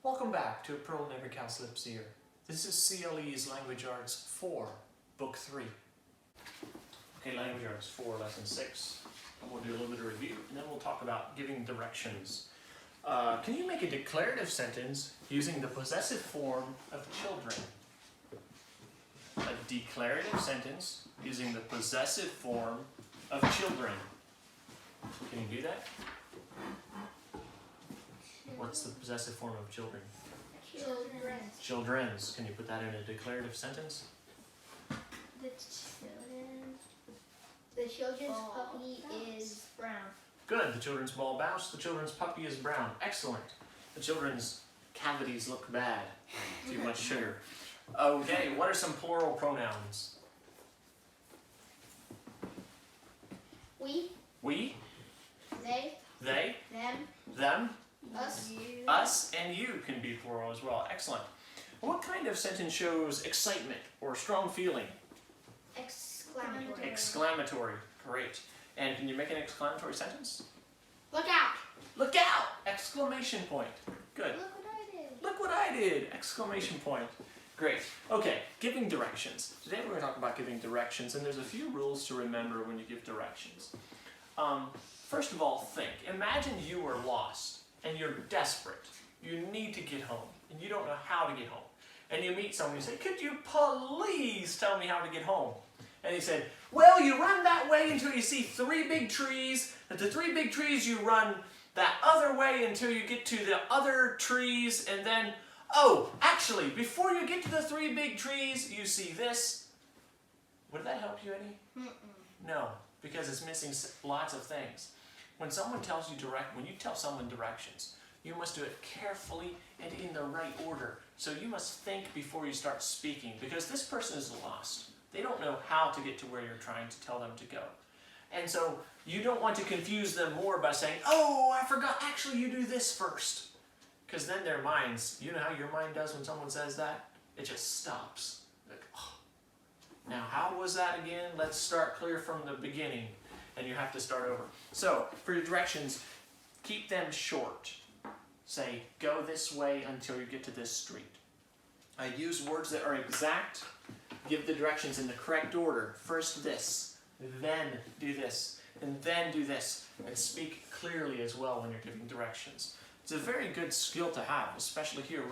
Welcome back to A Pearl Never Counts Lips Ear. This is CLE's Language Arts 4, Book 3. Okay, Language Arts 4, Lesson 6. And we'll do a little bit of review, and then we'll talk about giving directions. Can you make a declarative sentence using the possessive form of children? A declarative sentence using the possessive form of children. Can you do that? What's the possessive form of children? Children's. Children's. Can you put that in a declarative sentence? The children's puppy is brown. Good. The children's ball bounced. The children's puppy is brown. Excellent. The children's cavities look bad. Too much sugar. Okay, what are some plural pronouns? We. We, They. they, Them. them, Us. us, and you can be plural as well. Excellent. What kind of sentence shows excitement or strong feeling? Exclamatory. Exclamatory. Great. And can you make an exclamatory sentence? Look out! Look out! Exclamation point. Good. Look what I did. Look what I did! Exclamation point. Great. Okay, giving directions. Today we're going to talk about giving directions, and there's a few rules to remember when you give directions. First of all, think. Imagine you are lost, and you're desperate. You need to get home, and you don't know how to get home. And you meet someone, you say, could you please tell me how to get home? And he said, well, you run that way until you see 3 big trees. At the 3 big trees, you run that other way until you get to the other trees, and then, oh, actually, before you get to the 3 big trees, you see this. Would that help you any? No, because it's missing lots of things. When someone tells you when you tell someone directions, you must do it carefully and in the right order. So you must think before you start speaking, because this person is lost. They don't know how to get to where you're trying to tell them to go. And so you don't want to confuse them more by saying, oh, I forgot, actually you do this first. Because then their minds, you know how your mind does when someone says that? It just stops. Like, oh. Now, how was that again? Let's start clear from the beginning. And you have to start over. So, for your directions, keep them short. Say, go this way until you get to this street. I use words that are exact. Give the directions in the correct order. First this, then do this, and then do this. And speak clearly as well when you're giving directions. It's a very good skill to have, especially here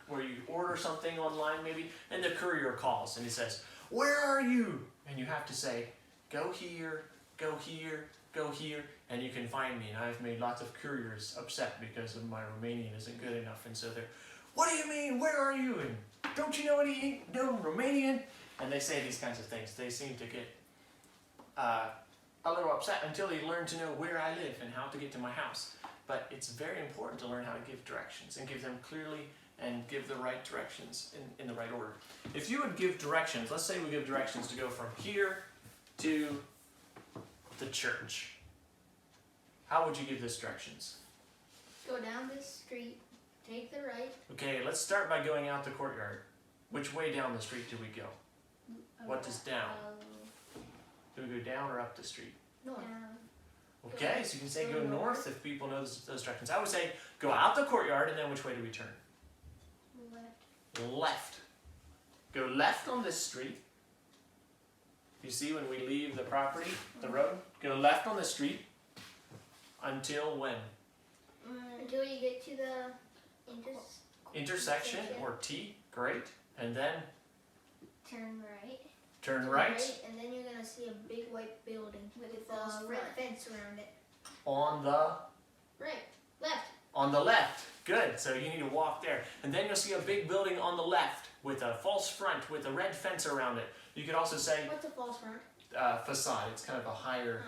where you order something online maybe, and the courier calls and he says, where are you? And you have to say, go here, go here, go here, and you can find me. And I've made lots of couriers upset because of my Romanian isn't good enough, and so they're, what do you mean, where are you? And don't you know any Romanian? And they say these kinds of things. They seem to get a little upset until they learn to know where I live and how to get to my house. But it's very important to learn how to give directions and give them clearly and give the right directions in the right order. If you would give directions, let's say we give directions to go from here to the church. How would you give those directions? Go down this street. Take the right. Okay, let's start by going out the courtyard. Which way down the street do we go? What does down? Do we go down or up the street? North. Okay, so you can say go north if people know those directions. I would say go out the courtyard, and then which way do we turn? Left. Left. Go left on this street. You see when we leave the property, the road? Go left on the street until when? Until you get to the Intersection or T. Great. And then turn right. turn right. And then you're going to see a big white building with a red fence around it. On the Right. Left. On the left. Good. So you need to walk there. And then you'll see a big building on the left with a false front with a red fence around it. You could also say What's a false front? facade. It's kind of a higher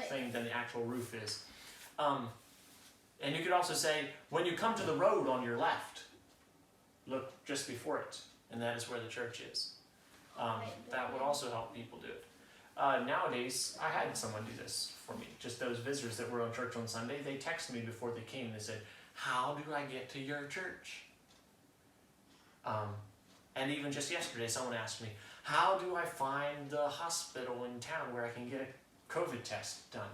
thing than the actual roof is. And you could also say, when you come to the road on your left, look just before it, and that is where the church is. That would also help people do it. Nowadays, I had someone do this for me. Just those visitors that were on church on Sunday, they texted me before they came. They said, how do I get to your church? And even just yesterday, someone asked me, how do I find the hospital in town where I can get a COVID test done?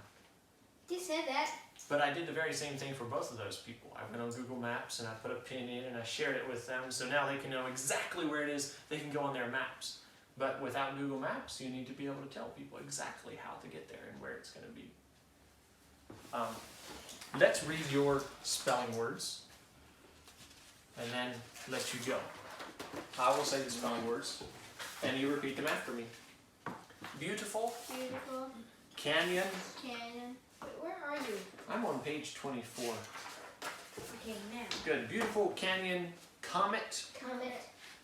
You said that. But I did the very same thing for both of those people. I went on Google Maps and I put a pin in and I shared it with them, so now they can know exactly where it is. They can go on their maps. But without Google Maps, you need to be able to tell people exactly how to get there and where it's going to be. Let's read your spelling words and then let you go. I will say the spelling words and you repeat them after me. Beautiful. Beautiful. Canyon. Canyon. Wait, where are you? I'm on page 24. Okay, now. Good. Beautiful, canyon, comet, Comet.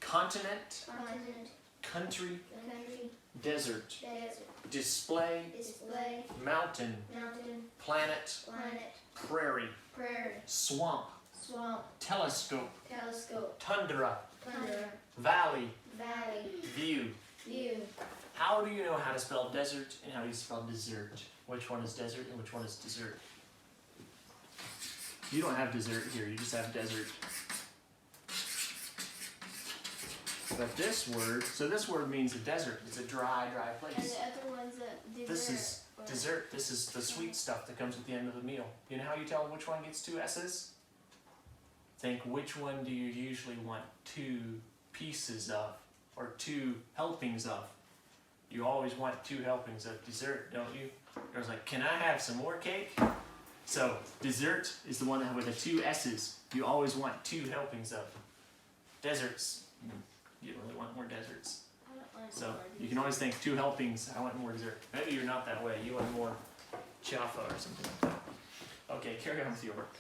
continent, Continent. country, Country. desert, Desert. display, Display. mountain, Mountain. planet, Planet. prairie, Prairie. swamp, Swamp. telescope, Telescope. tundra, Tundra. valley, Valley. view. View. How do you know how to spell desert and how do you spell dessert? Which one is desert and which one is dessert? You don't have dessert here, you just have desert. But this word, so this word means a desert. It's a dry And place. the other one's a dessert. This is dessert. This is the sweet stuff that comes at the end of the meal. You know how you tell which one gets 2 S's? Think, which one do you usually want 2 pieces of or 2 helpings of? You always want 2 helpings of dessert, don't you? I was like, can I have some more cake? So dessert is the one that with the 2 S's. You always want 2 helpings of. Deserts, you don't really want more deserts. I don't want So more you can always think 2 helpings, I want more dessert. Maybe you're not that way, you want more chiaffa or something like that. Okay, carry on with your work.